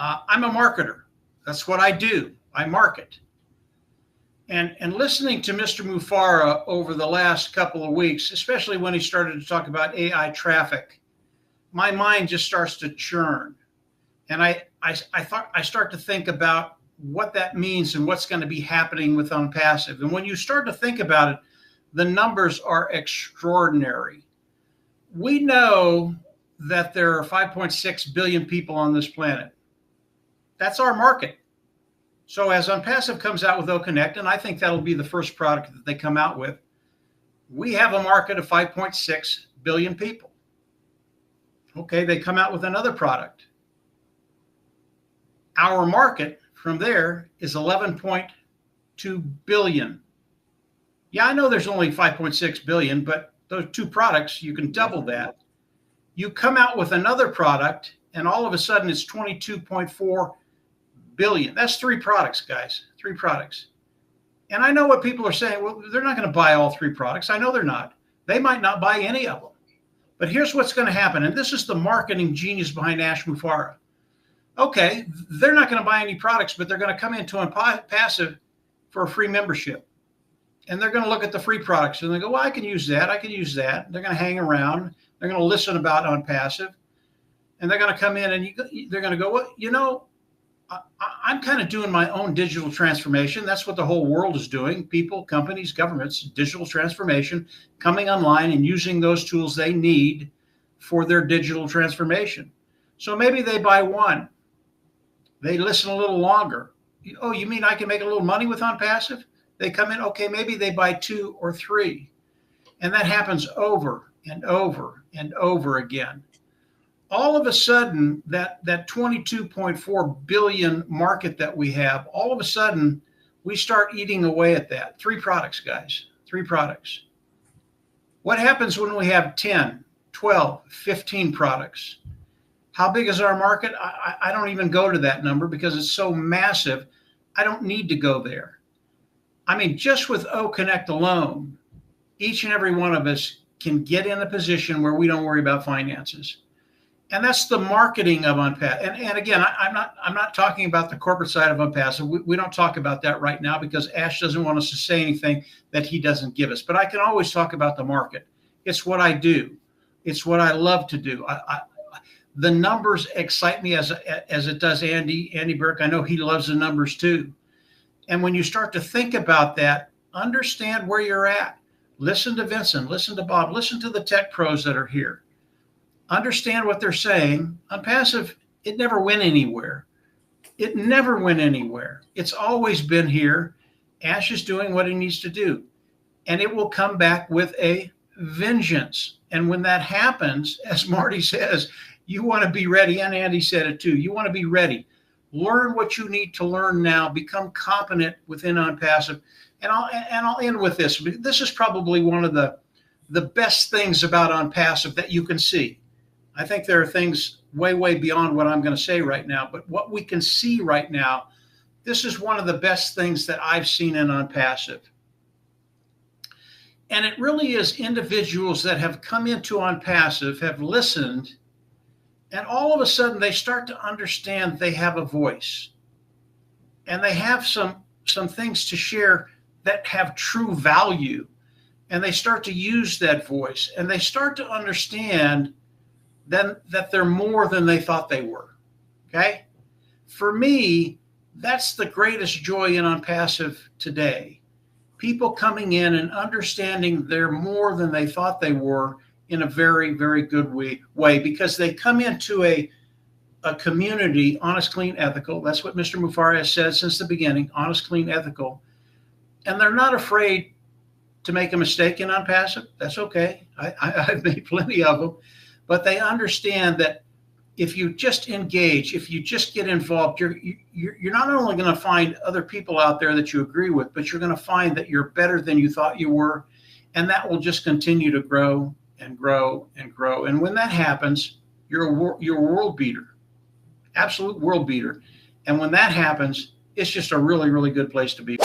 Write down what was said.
I'm a marketer. That's what I do. I market. And listening to Mr. Mufareh over the last couple of weeks, especially when he started to talk about AI traffic, my mind just starts to churn. And I start to think about what that means and what's going to be happening with OnPassive. And when you start to think about it, the numbers are extraordinary. We know that there are 5.6 billion people on this planet. That's our market. So as OnPassive comes out with OCONNECT, and I think that'll be the first product that they come out with, we have a market of 5.6 billion people. Okay, they come out with another product. Our market from there is 11.2 billion. Yeah, I know there's only 5.6 billion, but those two products, you can double that. You come out with another product, and all of a sudden it's 22.4 billion. That's three products, guys, three products. And I know what people are saying. Well, they're not going to buy all three products. I know they're not. They might not buy any of them. But here's what's going to happen. And this is the marketing genius behind Ash Mufareh. Okay, they're not going to buy any products, but they're going to come into OnPassive for a free membership. And they're going to look at the free products and they go, well, I can use that. I can use that. They're going to hang around. They're going to listen about OnPassive. And they're going to come in and they're going to go, well, you know, I'm kind of doing my own digital transformation. That's what the whole world is doing. People, companies, governments, digital transformation, coming online and using those tools they need for their digital transformation. So maybe they buy one. They listen a little longer. Oh, you mean I can make a little money with OnPassive? They come in, okay, maybe they buy two or three. And that happens over and over and over again. All of a sudden, that 22.4 billion market that we have, all of a sudden, we start eating away at that. Three products, guys, three products. What happens when we have 10, 12, 15 products? How big is our market? I don't even go to that number because it's so massive. I don't need to go there. I mean, just with OCONNECT alone, each and every one of us can get in a position where we don't worry about finances. And that's the marketing of OnPassive. And again, I'm not talking about the corporate side of OnPassive. We don't talk about that right now because Ash doesn't want us to say anything that he doesn't give us. But I can always talk about the market. It's what I do. It's what I love to do. The numbers excite me as it does Andy Burke. I know he loves the numbers too. And when you start to think about that, understand where you're at. Listen to Vincent, listen to Bob, listen to the tech pros that are here. Understand what they're saying. OnPassive, it never went anywhere. It never went anywhere. It's always been here. Ash is doing what he needs to do. And it will come back with a vengeance. And when that happens, as Marty says, you want to be ready. And Andy said it too. You want to be ready. Learn what you need to learn now. Become competent within OnPassive. And I'll end with this. This is probably one of the best things about OnPassive that you can see. I think there are things way, way beyond what I'm going to say right now. But what we can see right now, this is one of the best things that I've seen in OnPassive. And it really is individuals that have come into OnPassive, have listened, and all of a sudden they start to understand they have a voice. And they have some things to share that have true value. And they start to use that voice. And they start to understand then that they're more than they thought they were. Okay? For me, that's the greatest joy in OnPassive today. People coming in and understanding they're more than they thought they were in a very, very good way because they come into a community, honest, clean, ethical. That's what Mr. Mufareh has said since the beginning, honest, clean, ethical. And they're not afraid to make a mistake in OnPassive. That's okay. I've made plenty of them. But they understand that if you just engage, if you just get involved, you're not only going to find other people out there that you agree with, but you're going to find that you're better than you thought you were. And that will just continue to grow and grow and grow. And when that happens, you're a world beater, absolute world beater. And when that happens, it's just a really, really good place to be.